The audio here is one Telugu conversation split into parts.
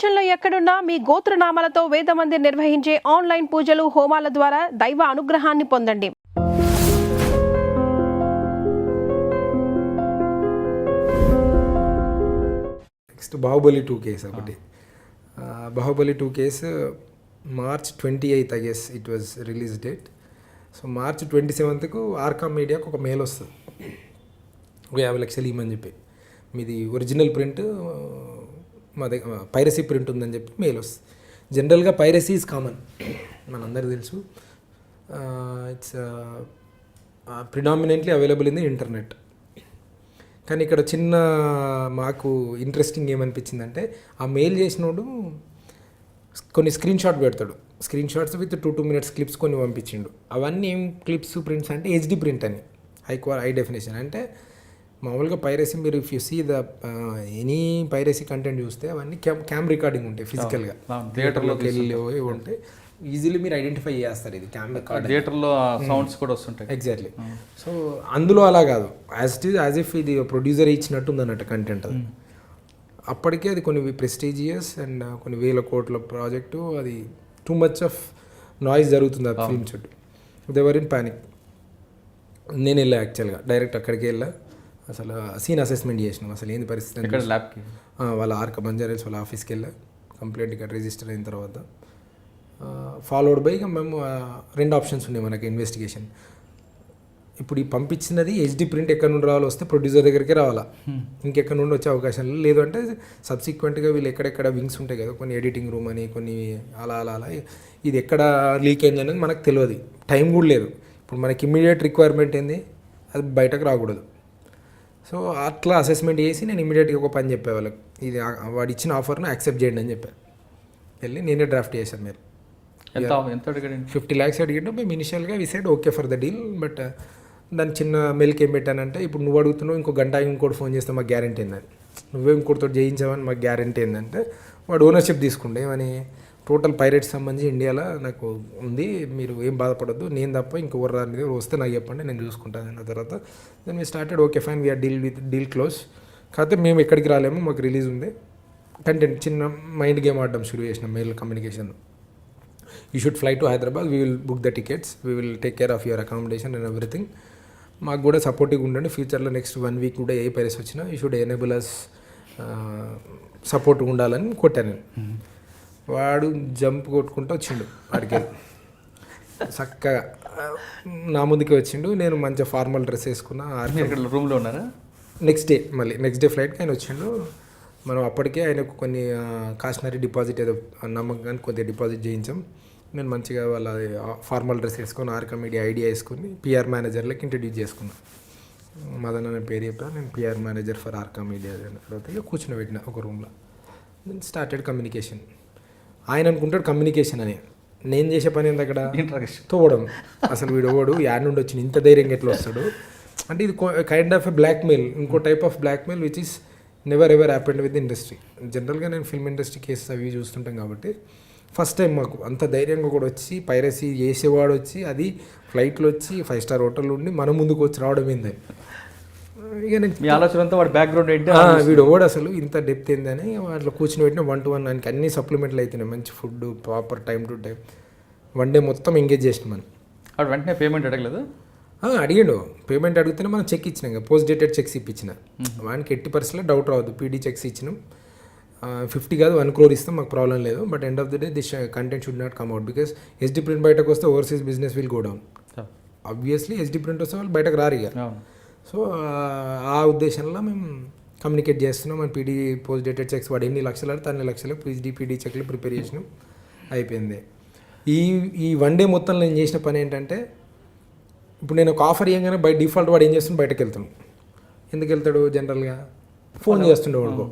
ప్రపంచంలో ఎక్కడున్నా మీ గోత్రనామాలతో వేదమందిర్ నిర్వహించే ఆన్లైన్ పూజలు హోమాల ద్వారా దైవ అనుగ్రహాన్ని పొందండి. నెక్స్ట్ బాహుబలి 2 కేసు ఒకటి. Baahubali 2 case March 28th I guess it was release date. So March 27th RCom మీడియాకు ఒక మెయిల్ వస్తుంది, ఒక 50 లక్షలు ఇవ్వమని చెప్పి. మీది ఒరిజినల్ ప్రింట్ మా దగ్గర పైరసీ ప్రింట్ ఉందని చెప్పి మెయిల్ వస్తుంది. జనరల్గా పైరసీ ఈజ్ కామన్, మనందరికీ తెలుసు. It's predominantly available in the internet. కానీ ఇక్కడ చిన్న మాకు ఇంట్రెస్టింగ్ ఏమనిపించిందంటే, ఆ మెయిల్ చేసినోడు కొన్ని స్క్రీన్ షాట్ పెడతాడు. Screen shots with 2 minutes clips కొన్ని పంపించిండు. అవన్నీ ఏం క్లిప్స్ ప్రింట్స్ అంటే HD ప్రింట్ అని, హై డెఫినేషన్. అంటే మామూలుగా పైరసీ మీరు if you see the any piracy content చూస్తే అవన్నీ క్యామ్ రికార్డింగ్ ఉంటాయి, ఫిజికల్గా థియేటర్లోకి వెళ్ళి ఉంటాయి. ఈజీలీ మీరు ఐడెంటిఫై చేస్తారు ఇది క్యామ్ రికార్డ్. థియేటర్లో సౌండ్స్ కూడా వస్తుంటాయి. ఎగ్జాక్ట్లీ. సో అందులో అలా కాదు, యాజ్ ఇఫ్ ఇది ప్రొడ్యూసర్ ఇచ్చినట్టు ఉందన్నట్టు కంటెంట్. అది అప్పటికే అది కొన్ని ప్రెస్టీజియస్ అండ్ కొన్ని వేల కోట్ల ప్రాజెక్టు. అది టూ మచ్ ఆఫ్ నాయిస్ జరుగుతుంది ఆ ఫిల్మ్ చుట్టూ. They were in panic. నేను వెళ్ళా యాక్చువల్గా, డైరెక్ట్ అక్కడికి వెళ్ళా. అసలు సీన్ అసెస్మెంట్ చేసినాం, అసలు ఏంది పరిస్థితి. ల్యాబ్కి వాళ్ళ ఆర్క బంజారాల్స్ వాళ్ళ ఆఫీస్కి వెళ్ళా. కంప్లైంట్ ఇక్కడ రిజిస్టర్ అయిన తర్వాత ఫాలోడ్ బై ఇక మేము 2 ఆప్షన్స్ ఉన్నాయి మనకి ఇన్వెస్టిగేషన్. ఇప్పుడు ఈ పంపించినది HD ప్రింట్ ఎక్కడ నుండి రావాలో వస్తే ప్రొడ్యూసర్ దగ్గరికి రావాలా, ఇంకెక్కడ నుండి వచ్చే అవకాశం లేదు. అంటే సబ్సిక్వెంట్గా వీళ్ళు ఎక్కడెక్కడ వింగ్స్ ఉంటాయి కదా, కొన్ని ఎడిటింగ్ రూమ్ అని, కొన్ని అలా అలా అలా ఇది ఎక్కడ లీక్ అయింది అనేది మనకు తెలియదు. టైం కూడా లేదు. ఇప్పుడు మనకి ఇమ్మీడియట్ రిక్వైర్మెంట్ ఏంది, అది బయటకు రాకూడదు. సో అట్లా అసెస్మెంట్ చేసి నేను ఇమీడియట్గా ఒక పని చెప్పే వాళ్ళకి, ఇది వాడు ఇచ్చిన ఆఫర్ను యాక్సెప్ట్ చేయండి అని చెప్పాను. వెళ్ళి నేనే డ్రాఫ్ట్ చేశాను. మీరు ఎంత అడిగాడు? 50 lakhs అడిగిండు. మేము ఇనిషియల్గా we said okay for the deal. But దాని చిన్న మెయిల్కి ఏం పెట్టానంటే, ఇప్పుడు నువ్వు అడుగుతున్నావు, ఇంకో గంట ఇంకోటి ఫోన్ చేస్తే మాకు గ్యారెంటీ ఏందని, నువ్వే ఇంకోటితో చేయించావని మాకు గ్యారెంటీ ఏంటంటే, వాడు ఓనర్షిప్ తీసుకుంటే ఏమని టోటల్ పైరేట్స్ సంబంధించి ఇండియాలో నాకు ఉంది, మీరు ఏం బాధపడద్దు, నేను తప్ప ఇంకొకరు దాని వస్తే నాకు చెప్పండి, నేను చూసుకుంటాను అన్న తర్వాత then we started okay fine we are deal close. కాకపోతే మేము ఎక్కడికి రాలేము, మాకు రిలీజ్ ఉంది. కంటెంట్ చిన్న మైండ్ గేమ్ ఆడడం షురూ చేసినాం mail communication. You should fly to Hyderabad, we will book the tickets, we will take care of your accommodation and everything. మాకు కూడా సపోర్టివ్గా ఉండండి, ఫ్యూచర్లో నెక్స్ట్ 1 week కూడా ఏ పైరస్ వచ్చినా యూ షుడ్ ఎనేబుల్ అస్ సపోర్ట్గా ఉండాలని కొట్టాను. వాడు జంప్ కొట్టుకుంటూ వచ్చిండు వాడికి, చక్కగా నా ముందుకే వచ్చిండు. నేను మంచిగా ఫార్మల్ డ్రెస్ వేసుకున్నా. రూమ్లో ఉన్నారా? నెక్స్ట్ డే ఫ్లైట్కి ఆయన వచ్చిండు. మనం అప్పటికే ఆయనకు కొన్ని కాషనరీ డిపాజిట్ ఏదో నమ్మకానికి కొద్దిగా డిపాజిట్ చేయించాం. నేను మంచిగా వాళ్ళ ఫార్మల్ డ్రెస్ వేసుకొని ఆర్కా మీడియా ఐడియా వేసుకొని PR మేనేజర్లకి ఇంట్రడ్యూస్ చేసుకున్నాను. మదన్ అనే పేరు చెప్పాను, నేను PR manager for Arka Media. తర్వాత ఇక కూర్చుని పెట్టిన ఒక రూమ్లో. Then started communication. ఆయన అనుకుంటాడు కమ్యూనికేషన్ అని, నేను చేసే పని ఏంది అక్కడ తోవడం. అసలు వీడు ఓడు యాడ్ నుండి వచ్చిన ఇంత ధైర్యంగా ఎట్లా వస్తాడు అంటే, ఇది కైండ్ ఆఫ్ ఎ బ్లాక్మెయిల్, ఇంకో type of blackmail which is never ever happened with industry. జనరల్గా నేను ఫిల్మ్ ఇండస్ట్రీ కేసెస్ అవి చూస్తుంటాం కాబట్టి ఫస్ట్ టైం మాకు అంత ధైర్యంగా కూడా వచ్చి పైరసీ చేసేవాడు వచ్చి, అది ఫ్లైట్లో వచ్చి 5-star హోటల్ ఉండి మన ముందుకు వచ్చి రావడం ఏంది. ఇక నేను ఆలోచన అంతా వాడి బ్యాక్గ్రౌండ్ ఏంటి, వీడు ఓడు అసలు ఇంత డెప్త్ ఏందని వాటిలో కూర్చుని పెట్టిన 1-to-1 ఆయనకి అన్ని సప్లిమెంట్లు అవుతున్నాయి, మంచి food, proper time to time. 1 day మొత్తం ఎంగేజ్ చేసిన మనం. వాడు వెంటనే పేమెంట్ అడగలేదు? అడిగాడు. పేమెంట్ అడిగితేనే మనం చెక్ ఇచ్చినాం, పోస్ట్ డేటెడ్ చెక్స్ ఇప్పించిన. వానికి 80% డౌట్ రావద్దు, PD చెక్స్ ఇచ్చినాం. 50 కాదు 1 crore ఇస్తాం, మాకు ప్రాబ్లం లేదు. But end of the day this content should not come out, because SD print బయటకు వస్తే overseas business will go down. Obviously SD print వస్తే వాళ్ళు బయటకు రారు ఇక. సో ఆ ఉద్దేశంలో మేము కమ్యూనికేట్ చేస్తున్నాం. మన PD పోస్ట్ డేటెడ్ చెక్స్ వాడు ఎన్ని లక్షలు ఆడితే అన్ని లక్షలు PD చెక్లు ప్రిపేర్ చేసినాం, అయిపోయింది. ఈ 1 day మొత్తం నేను చేసిన పని ఏంటంటే, ఇప్పుడు నేను ఒక ఆఫర్ ఇవ్వగానే బై డిఫాల్ట్ వాడు ఏం చేస్తున్నాడు, బయటకు వెళ్తాను. ఎందుకు వెళ్తాడు, జనరల్గా ఫోన్ చేస్తుండే వాడుకో.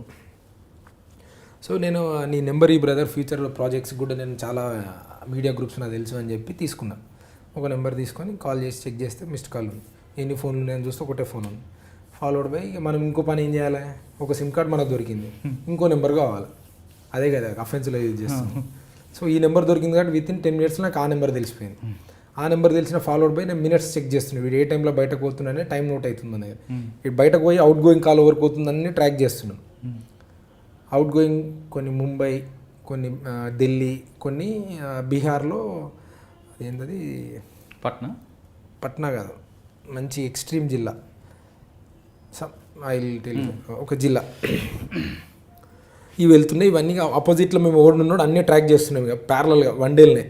సో నేను నీ నెంబర్ ఈ బ్రదర్, ఫ్యూచర్లో ప్రాజెక్ట్స్ కూడా నేను చాలా మీడియా గ్రూప్స్ నాకు తెలుసు అని చెప్పి తీసుకున్నాను. ఒక నెంబర్ తీసుకొని కాల్ చేసి చెక్ చేస్తే మిస్డ్ కాల్ ఉంది. ఎన్ని ఫోన్లు నేను చూస్తే ఒకటే ఫోన్ ఉంది. ఫాలోడ్ బై మనం ఇంకో పని ఏం చేయాలి, ఒక సిమ్ కార్డ్ మనకు దొరికింది, ఇంకో నెంబర్ కావాలి. అదే కదా అఫెన్స్లో యూజ్ చేస్తాం. సో ఈ నెంబర్ దొరికింది కాబట్టి విత్ ఇన్ 10 minutes నాకు ఆ నెంబర్ తెలిసిపోయింది. ఆ నెంబర్ తెలిసిన ఫాలోడ్ బై నేను మినిట్స్ చెక్ చేస్తున్నాను, వీడు ఏ టైంలో బయటకు పోతున్నానే టైం నోట్ అవుతుంది మన దగ్గర. ఇటు బయటకు పోయి అవుట్ గోయింగ్ కాల్ ఎవరికి పోతుందని ట్రాక్ చేస్తున్నాను. అవుట్ గోయింగ్ కొన్ని ముంబై, కొన్ని ఢిల్లీ, కొన్ని బీహార్లో ఏంటది పట్నా కాదు, మంచి ఎక్స్ట్రీమ్ జిల్లా, ఒక జిల్లా ఇవి వెళ్తున్నాయి. ఇవన్నీ ఆపోజిట్లో మేము ఓడినున్నాడు అన్నీ ట్రాక్ చేస్తున్నాం ఇక ప్యారలల్గా వన్డేలనే.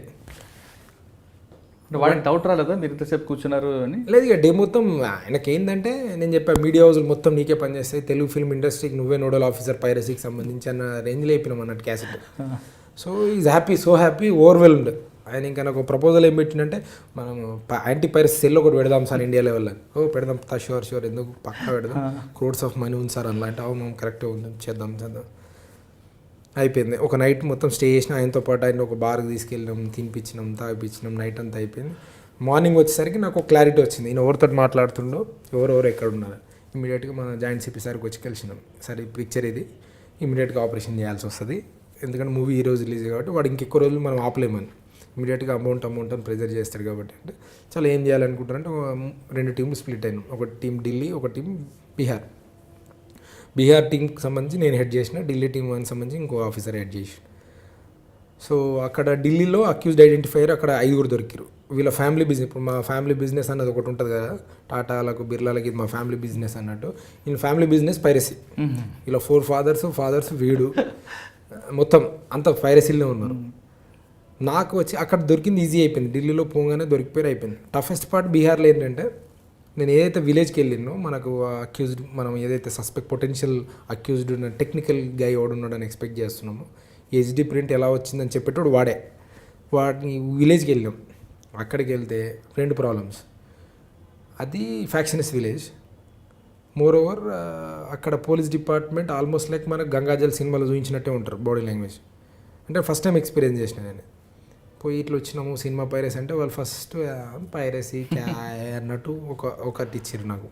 వాడికి డౌట్ రాలేదా మీరు ఇంతసేపు కూర్చున్నారు అని? లేదు, ఇక డే మొత్తం ఆయనకి ఏంటంటే నేను చెప్పా మీడియా హౌస్లు మొత్తం నీకే పనిచేస్తాయి, తెలుగు ఫిల్మ్ ఇండస్ట్రీకి నువ్వే నోడల్ ఆఫీసర్ పైరసీకి సంబంధించి అన్న రేంజ్లో అయిపోయినాం అన్నట్టు cassette. So is happy, so happy, overwhelmed. ఆయన ఇంకా నాకు ప్రపోజల్ ఏం పెట్టిందంటే మనం యాంటీ పైరసీ సెల్ ఒకటి పెడదాం సార్ ఇండియా లెవెల్లో. పెడదాం షూర్ ఎందుకు పక్కా పెడదాం, క్రోడ్స్ ఆఫ్ మనీ ఉంది సార్ అలాంటి. అవును కరెక్ట్గా ఉంది, చేద్దాం. అయిపోయింది. ఒక నైట్ మొత్తం స్టే చేసిన ఆయనతో పాటు. ఆయన ఒక బార్కి తీసుకెళ్ళినాం, తినిపించినాం, తాగిపించినాం, నైట్ అంతా అయిపోయింది. మార్నింగ్ వచ్చేసరికి నాకు ఒక క్లారిటీ వచ్చింది, నేను ఎవరితో మాట్లాడుతుండో, ఎవరెవరు ఎక్కడ ఉన్నారు. ఇమీడియట్గా మన జాయింట్ సిపి సార్కి వచ్చి కలిసినాం. సరే ఈ పిక్చర్ ఇది, ఇమీడియట్గా ఆపరేషన్ చేయాల్సి వస్తుంది, ఎందుకంటే మూవీ ఈ రోజు రిలీజ్ కాబట్టి వాడు ఇంకెక్కువ రోజులు మనం ఆపలేమని. ఇమీడియట్గా అమౌంట్ అని ప్రెజర్ చేస్తాడు కాబట్టి అంటే చాలా ఏం చేయాలనుకుంటారంటే 2 టీంలు స్ప్లిట్ అయినాం. ఒక టీం ఢిల్లీ, ఒక టీం బీహార్. బీహార్ టీంకి సంబంధించి నేను హెడ్ చేసిన, ఢిల్లీ టీం సంబంధించి ఇంకో ఆఫీసర్ హెడ్ చేసి. సో అక్కడ ఢిల్లీలో అక్యూజ్డ్ ఐడెంటిఫైయర్ అక్కడ 5 దొరికారు. వీళ్ళ ఫ్యామిలీ బిజినెస్, ఇప్పుడు మా ఫ్యామిలీ బిజినెస్ అన్నది ఒకటి ఉంటుంది కదా, టాటాలకు బిర్లాలకి ఇది మా ఫ్యామిలీ బిజినెస్ అన్నట్టు. వీళ్ళ ఫ్యామిలీ బిజినెస్ పైరసీ. ఇలా 4 ఫాదర్స్ వీడు మొత్తం అంత పైరసీలోనే ఉన్నారు. నాకు వచ్చి అక్కడ దొరికింది ఈజీ అయిపోయింది, ఢిల్లీలో పోగానే దొరికిపోయి అయిపోయింది. టఫెస్ట్ పార్ట్ బీహార్లో ఏంటంటే నేను ఏదైతే విలేజ్కి వెళ్ళినో మనకు అక్యూజ్డ్, మనం ఏదైతే పొటెన్షియల్ అక్యూజ్డ్ ఉన్న టెక్నికల్ గై ఉన్నాడని ఎక్స్పెక్ట్ చేస్తున్నామో, హెచ్డి ప్రింట్ ఎలా వచ్చిందని చెప్పేటోడు వాడిని విలేజ్కి వెళ్ళాం. అక్కడికి వెళ్తే 2 ప్రాబ్లమ్స్. అది ఫ్యాక్షనస్ విలేజ్. మోర్ ఓవర్ అక్కడ పోలీస్ డిపార్ట్మెంట్ ఆల్మోస్ట్ లైక్ మనకు గంగాజల్ సినిమాలో చూపించినట్టే ఉంటారు బాడీ లాంగ్వేజ్. అంటే ఫస్ట్ టైం ఎక్స్పీరియన్స్ చేసిన నేను. పోయి ఇట్లా వచ్చినాము సినిమా పైరసీ అంటే వాళ్ళు ఫస్ట్ పైరసీ అన్నట్టు ఒకటి ఇచ్చారు నాకు.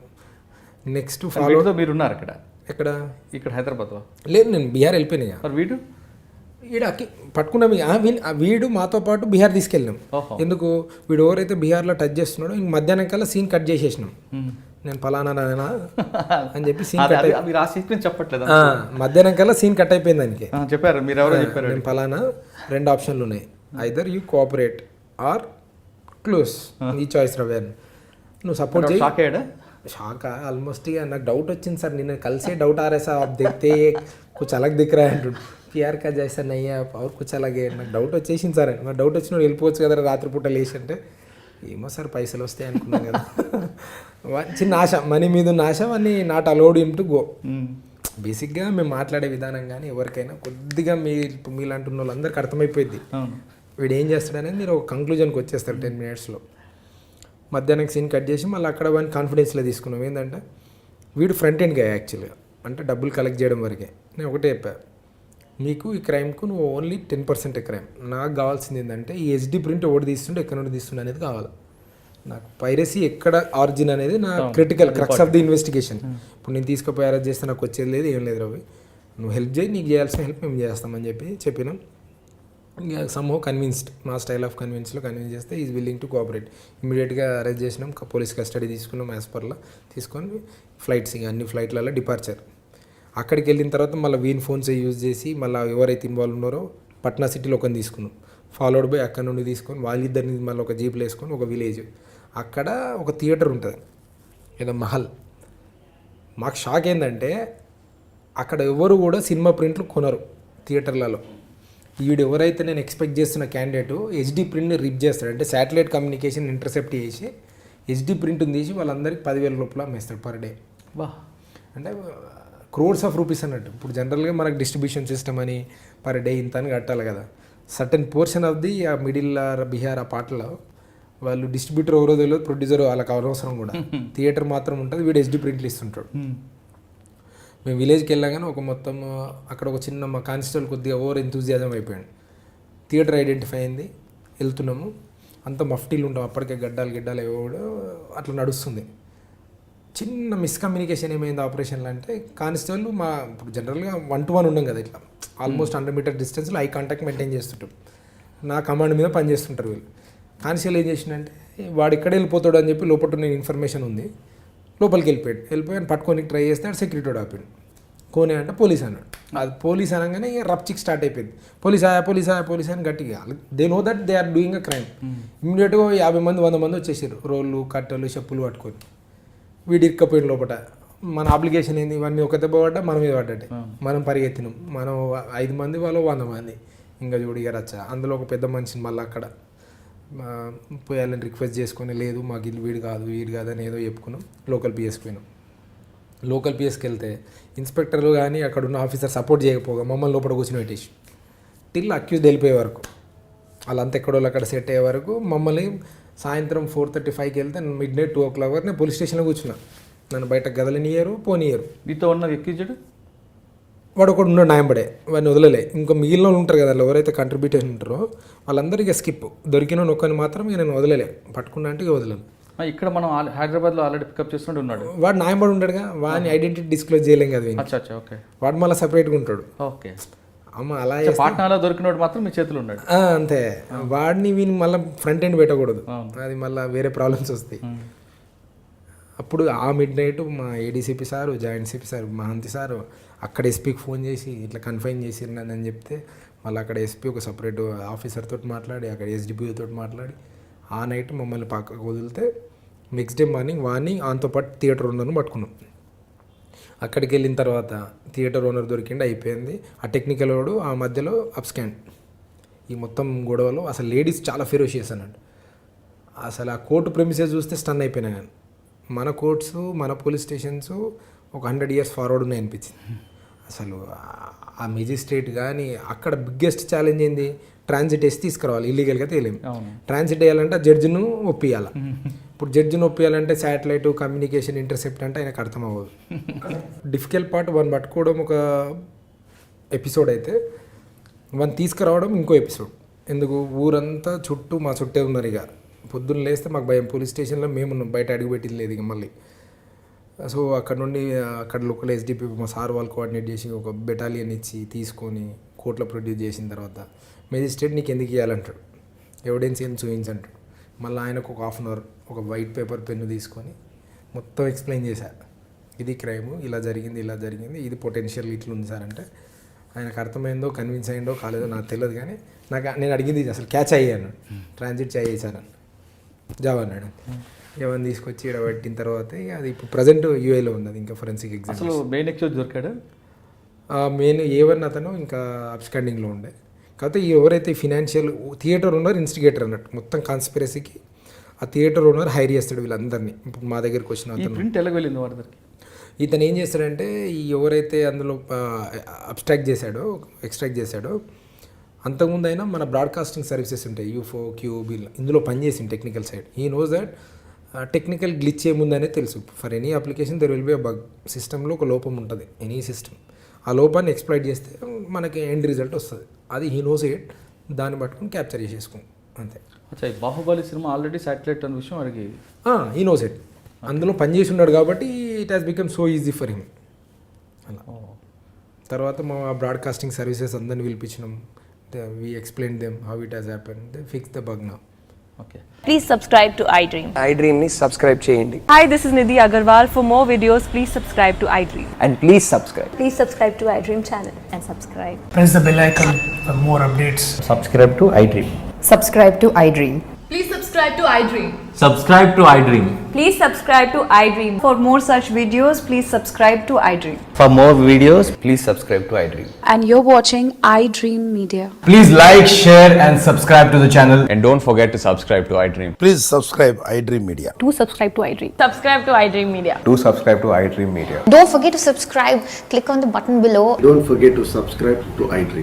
నెక్స్ట్ ఫాలో మీరు ఉన్నారు అక్కడ, ఇక్కడ హైదరాబాద్లో? లేదు, నేను బీహార్ వెళ్ళిపోయినా. వీడు పట్టుకున్నాం. వీడు మాతో పాటు బీహార్ తీసుకెళ్ళినాం. ఎందుకు, వీడు ఎవరైతే బీహార్లో టచ్ చేస్తున్నాడో ఇంక మధ్యాహ్నం కల్లా సీన్ కట్ చేసేసినాం. నేను పలానా అని చెప్పి సీన్ కట్ చెప్పట్లేదు. మధ్యాహ్నం కల్లా సీన్ కట్ అయిపోయింది దానికి. చెప్పారు మీరు ఎవరో చెప్పారు. నేను పలానా, 2 ఆప్షన్లు ఉన్నాయి, either you cooperate or close, ఈ చాయిస్ రవ్యాన్. నువ్వు సపోర్ట్ చేయి. Shock almost. ఇక నాకు డౌట్ వచ్చింది సార్, నిన్న కలిసే డౌట్ ఆ रहा साहब, आप देखते कुछ अलग दिख रहा है पीआर का जैसा नहीं है और कुछ अलग है. నాకు డౌట్ వచ్చేసింది సార్. నాకు డౌట్ వచ్చిన వెళ్ళిపోవచ్చు కదా రాత్రిపూట లేచి అంటే, ఏమో సార్ పైసలు వస్తాయి అనుకున్నాను కదా. చిన్న ఆశ, మనీ మీద ఉన్న ఆశ, అని not allowed him to go. బేసిక్గా మేము మాట్లాడే విధానం కానీ ఎవరికైనా కొద్దిగా మీలాంటి ఉన్న వాళ్ళందరికీ అర్థమైపోయింది వీడు ఏం చేస్తాడనేది. మీరు ఒక కంక్లూజన్కి వచ్చేస్తారు 10 minutesలో. మధ్యాహ్నం సీన్ కట్ చేసి మళ్ళీ అక్కడ వాడిని కాన్ఫిడెన్స్లో తీసుకున్నాం. ఏంటంటే వీడు ఫ్రంట్ ఎండ్ గా యాక్చువల్గా, అంటే డబ్బులు కలెక్ట్ చేయడం వరకే. నేను ఒకటే చెప్పా, నీకు ఈ క్రైమ్కు నువ్వు ఓన్లీ 10% క్రైమ్. నాకు కావాల్సింది ఏంటంటే ఈ హెచ్డి ప్రింట్ ఒకటి తీస్తుంటే ఎక్కడ నుండి తీస్తుండే అనేది కావాలి నాకు. పైరసీ ఎక్కడ ఆరిజిన్ అనేది నా critical crux of the investigation. ఇప్పుడు నేను తీసుకుపోయి అరెస్ట్ చేస్తే నాకు వచ్చేది లేదు, ఏం లేదు రవి, నువ్వు హెల్ప్ చేయి, నీకు చేయాల్సిన హెల్ప్ మేము చేస్తామని చెప్పినాం. ఇంకా సమ్హౌ కన్విన్స్డ్, మా స్టైల్ ఆఫ్ కన్విన్స్ చేస్తే ఈజ్ విల్లింగ్ టు కోఆపరేట్. ఇమీడియట్గా అరెస్ట్ చేసినాం, పోలీస్ కస్టడీ తీసుకున్నాం, యాజ్ పర్లా తీసుకొని ఫ్లైట్స్, ఇంకా అన్ని ఫ్లైట్లలో డిపార్చర్. అక్కడికి వెళ్ళిన తర్వాత మళ్ళీ వీన్ ఫోన్స్ యూజ్ చేసి మళ్ళీ ఎవరైతే ఇన్వాల్వ్ ఉన్నారో పట్నా సిటీలో ఒకరిని తీసుకున్నాం, ఫాలోడ్ బై అక్కడ నుండి తీసుకొని వాళ్ళిద్దరిని మళ్ళీ ఒక జీప్లో వేసుకొని ఒక విలేజ్, అక్కడ ఒక థియేటర్ ఉంటుంది ఏదో మహల్. మాకు షాక్ ఏంటంటే అక్కడ ఎవరు కూడా సినిమా ప్రింట్లు కొనరు థియేటర్లలో. వీడు ఎవరైతే నేను ఎక్స్పెక్ట్ చేస్తున్న క్యాండిడేట్ హెచ్డి ప్రింట్ని రిప్ చేస్తాడు, అంటే శాటిలైట్ కమ్యూనికేషన్ ఇంటర్సెప్ట్ చేసి హెచ్డి ప్రింట్ని తీసి వాళ్ళందరికీ 10,000 రూపాయలు అమ్మేస్తాడు పర్ డే. అంటే క్రోర్స్ ఆఫ్ రూపీస్ అన్నట్టు. ఇప్పుడు జనరల్గా మనకు డిస్ట్రిబ్యూషన్ సిస్టమ్ అని పర్ డే ఇంత అని కట్టాలి కదా. సర్టన్ పోర్షన్ ఆఫ్ ది ఆ మిడిల్ బీహార్ ఆ పాటలో వాళ్ళు డిస్ట్రిబ్యూటర్ ఎవరో తెలియదు, ప్రొడ్యూసర్ వాళ్ళకి అవసరం కూడా, థియేటర్ మాత్రం ఉంటుంది, వీడు హెచ్డి ప్రింట్లు ఇస్తుంటాడు. మేము విలేజ్కి వెళ్ళగానే ఒక మొత్తం అక్కడ ఒక చిన్న మా కానిస్టేబుల్ కొద్దిగా ఓవర్ ఎంతూజియాజం అయిపోయాడు. థియేటర్ ఐడెంటిఫై అయింది, వెళ్తున్నాము, అంత మఫ్టీలు ఉంటాం అప్పటికే, గడ్డాలు ఎవడో అట్లా నడుస్తుంది. చిన్న మిస్కమ్యూనికేషన్ ఏమైంది ఆపరేషన్లో అంటే, కానిస్టేబుల్ మా ఇప్పుడు జనరల్గా 1-to-1 ఉండం కదా, ఇట్లా ఆల్మోస్ట్ 100 మీటర్ డిస్టెన్స్లో ఐ కాంటాక్ట్ మెయింటైన్ చేస్తుంటాం. నా కమాండ్ మీద పనిచేస్తుంటారు వీళ్ళు. కానిస్టేబుల్ ఏం చేసిందంటే వాడు ఇక్కడ వెళ్ళిపోతాడు అని చెప్పి లోపల నేను ఇన్ఫర్మేషన్ ఉంది, లోపలికి వెళ్ళిపోయి పట్టుకొని ట్రై చేస్తే సెక్యూరిటీ ఆపాడు. కోనే అంటే పోలీస్ అన్నాడు. అది పోలీస్ అనగానే ఇక రప్చిక్ స్టార్ట్ అయిపోయింది. పోలీస్ అని గట్టిగా they know that they are doing a crime. ఇమ్మీడియట్గా 50 మంది 100 మంది వచ్చేసారు, రోళ్ళు కట్టెలు చెప్పులు పట్టుకొని. వీడి ఇరుక్కపోయిన లోపల మన అప్లికేషన్ ఏంది, ఇవన్నీ ఒక దెబ్బ పడ్డా మన మీద పడ్డట్టే. మనం పరిగెత్తినాం, మనం 5 మంది వాళ్ళు 100 మంది. ఇంకా చూడు ఇక రచ్చ. అందులో ఒక పెద్ద మనిషిని మళ్ళీ అక్కడ పోయాలని రిక్వెస్ట్ చేసుకొని, లేదు మాకు ఇల్లు వీడు కాదు అని ఏదో చెప్పుకున్నాం. లోకల్ పిఎస్కి పోయినాం. లోకల్ పిఎస్కి వెళ్తే ఇన్స్పెక్టర్లు కానీ అక్కడ ఉన్న ఆఫీసర్ సపోర్ట్ చేయకపోగా మమ్మల్ని లోపల కూర్చొని పెట్టేసి టిల్ అక్యూజ్ వెళ్ళిపోయే వరకు, వాళ్ళంతా ఎక్కడోళ్ళు అక్కడ సెట్ అయ్యే వరకు మమ్మల్ని సాయంత్రం 4:35కి వెళ్తే midnight 2 o'clock వరకు నేను పోలీస్ స్టేషన్లో కూర్చున్నా. నన్ను బయట గదలనియరు, పోనీయరు. మీతో ఉన్న ఎక్కించాడు వాడు ఒకడు ఉన్నాడు నాయంబడే, వాడిని వదలలే. ఇంకా మిగిలిన వాళ్ళు ఉంటారు కదా, ఎవరైతే కంట్రిబ్యూటర్స్ ఉంటారో వాళ్ళందరికీ స్కిప్. దొరికిన నొక్కని మాత్రం ఇక నేను వదలలే, పట్టుకున్నా అంటే ఇక వదలను. ఇక్కడ మనం హైదరాబాద్లో ఆల్రెడీ పికప్ చేస్తుంటే ఉన్నాడు. వాడు నాయంబడి ఉంటాడుగా, వాడిని ఐడెంటిటీ డిస్క్లోజ్ చేయలేం కదా. అచ్చా ఓకే. వాడు మళ్ళీ సపరేట్గా ఉంటాడు. ఓకే. అమ్మ అలా పాట్నాలో దొరికినోడు మాత్రం మీ చేతిలో ఉన్నాడు. అంతే. వాడిని వీని మళ్ళీ ఫ్రంట్ ఎండ్ పెట్టకూడదు, అది మళ్ళీ వేరే ప్రాబ్లమ్స్ వస్తాయి. అప్పుడు ఆ midnight మా ADCP sir, joint CP sir, Mahanti sir అక్కడ ఎస్పీకి ఫోన్ చేసి ఇట్లా కన్ఫైన్ చేసిరని అని చెప్తే, మళ్ళీ అక్కడ ఎస్పీ ఒక సపరేట్ ఆఫీసర్ తోటి మాట్లాడి, అక్కడ ఎస్డిపిఓ తోటి మాట్లాడి ఆ నైట్ మమ్మల్ని పక్కకు వదిలితే నెక్స్ట్ డే మార్నింగ్ వాడిని ఆన్తో పాటు థియేటర్ ఓనర్ను పట్టుకున్నాం. అక్కడికి వెళ్ళిన తర్వాత థియేటర్ ఓనర్ దొరికిండి, అయిపోయింది. ఆ టెక్నికల్ వాడు ఆ మధ్యలో అప్స్కాండ్. ఈ మొత్తం గొడవలో అసలు లేడీస్ చాలా ఫెరోషియస్ అన్నాడు. అసలు ఆ కోర్టు ప్రెమిసెస్ చూస్తే స్టన్ అయిపోయినా. కానీ మన కోర్ట్స్, మన పోలీస్ స్టేషన్స్ ఒక 100 years ఫార్వర్డ్ ఉన్నాయి అనిపించింది. అసలు ఆ మెజిస్ట్రేట్ కానీ అక్కడ బిగ్గెస్ట్ ఛాలెంజ్ ఏంది, ట్రాన్సిట్ వేసి తీసుకురావాలి, ఇల్లీగల్గా తేలేము. ట్రాన్సిట్ వేయాలంటే జడ్జిను ఒప్పియాలి. ఇప్పుడు జడ్జిని ఒప్పియాలంటే శాటిలైట్ కమ్యూనికేషన్ ఇంటర్సెప్ట్ అంటే ఆయనకు అర్థం అవ్వదు. డిఫికల్ట్ పార్ట్ వన్ పట్టుకోవడం ఒక ఎపిసోడ్ అయితే, వన్ తీసుకురావడం ఇంకో ఎపిసోడ్. ఎందుకు ఊరంతా చుట్టూ మా చుట్టే ఉన్నారు. ఇక పొద్దున్న లేస్తే మాకు భయం, పోలీస్ స్టేషన్లో మేము బయట అడుగుపెట్టింది లేదు ఇక మళ్ళీ. సో అక్కడ నుండి అక్కడ లోకల్ ఎస్డిపి మా సార్ వాళ్ళు కోఆర్డినేట్ చేసి ఒక బెటాలియన్ ఇచ్చి తీసుకొని కోర్టులో ప్రొడ్యూస్ చేసిన తర్వాత మెజిస్ట్రేట్ నీకు ఎందుకు ఇవ్వాలంటాడు, ఎవిడెన్స్ ఏం చూపించంటాడు. మళ్ళీ ఆయనకు ఒక 1/2 hour ఒక వైట్ పేపర్ పెన్ను తీసుకొని మొత్తం ఎక్స్ప్లెయిన్ చేశారు, ఇది క్రైమ్, ఇలా జరిగింది, ఇది పొటెన్షియల్ ఇట్లా ఉంది సార్ అంటే. ఆయనకు అర్థమైందో కన్విన్స్ అయ్యిందో కాలేదో నాకు తెలియదు, కానీ నేను అడిగింది అసలు క్యాచ్ అయ్యాను. ట్రాన్సిట్ చేశాను జాబ్ అన్నాడు. ఎవరిని తీసుకొచ్చి ఇక్కడ పెట్టిన తర్వాత ఇక అది ఇప్పుడు ప్రజెంట్ యూఏలో ఉంది. అది ఇంకా ఫోరెన్సిక్ ఎగ్జామ్. అసలు మెయిన్ ఎక్స్పోజ్ దొరికాడు. మెయిన్ A1 అతను ఇంకా అబ్స్కాండింగ్లో ఉండే. కాకపోతే ఎవరైతే ఫినాన్షియల్ థియేటర్ ఓనర్ ఇన్స్టిగేటర్ అన్నట్టు మొత్తం కాన్స్పిరసీకి ఆ థియేటర్ ఓనర్ హైర్ చేస్తాడు వీళ్ళందరినీ. ఇప్పుడు మా దగ్గరికి వచ్చిన అతను ప్రింట్ ఎలాగ వెళ్ళింది వాడి దగ్గరికి. ఇతను ఏం చేస్తాడంటే ఈ ఎవరైతే అందులో ఎక్స్ట్రాక్ట్ చేశాడో అంతకుముందు అయినా మన బ్రాడ్కాస్టింగ్ సర్వీసెస్ ఉంటాయి, యూఫో, క్యూబ్, ఇందులో పనిచేసింది technical side. He knows that technical glitch ఏముందనే తెలుసు. For any application there will be a bug. సిస్టంలో ఒక లోపం ఉంటుంది, ఎనీ సిస్టమ్. ఆ లోపాన్ని ఎక్స్ప్లాయిట్ చేస్తే మనకి ఎండ్ రిజల్ట్ వస్తుంది. అది హీ నోస్ ఇట్, దాన్ని పట్టుకుని క్యాప్చర్ చేసేసుకోం అంతే. అచ్చా, ఈ బాహుబలి సినిమా ఆల్రెడీ శాటిలైట్ అనే విషయం వాడికి హీ నోస్ ఇట్. అందులో పనిచేసి ఉన్నాడు కాబట్టి it has become so easy for him. అలా తర్వాత మా బ్రాడ్కాస్టింగ్ సర్వీసెస్ అందరిని పిలిపించినాం. We explained them how it has happened. They fixed the bug now. Okay. Please subscribe to iDream. iDream ni subscribe cheyandi. Hi, this is Nidhi Agarwal. For more videos, please subscribe to iDream. And please subscribe. Please subscribe to iDream channel and subscribe. Press the bell icon for more updates. Subscribe to iDream. Subscribe to iDream. Please subscribe to iDream. Subscribe to iDream. Please subscribe to iDream. For more such videos, please subscribe to iDream. For more videos, please subscribe to iDream. And you're watching iDream Media. Please like, share, and subscribe to the channel. And don't forget to subscribe to iDream. Please subscribe iDream Media. Do subscribe to iDream. Subscribe to iDream Media. Do subscribe to iDream Media. Don't forget to subscribe. Click on the button below. Don't forget to subscribe to iDream.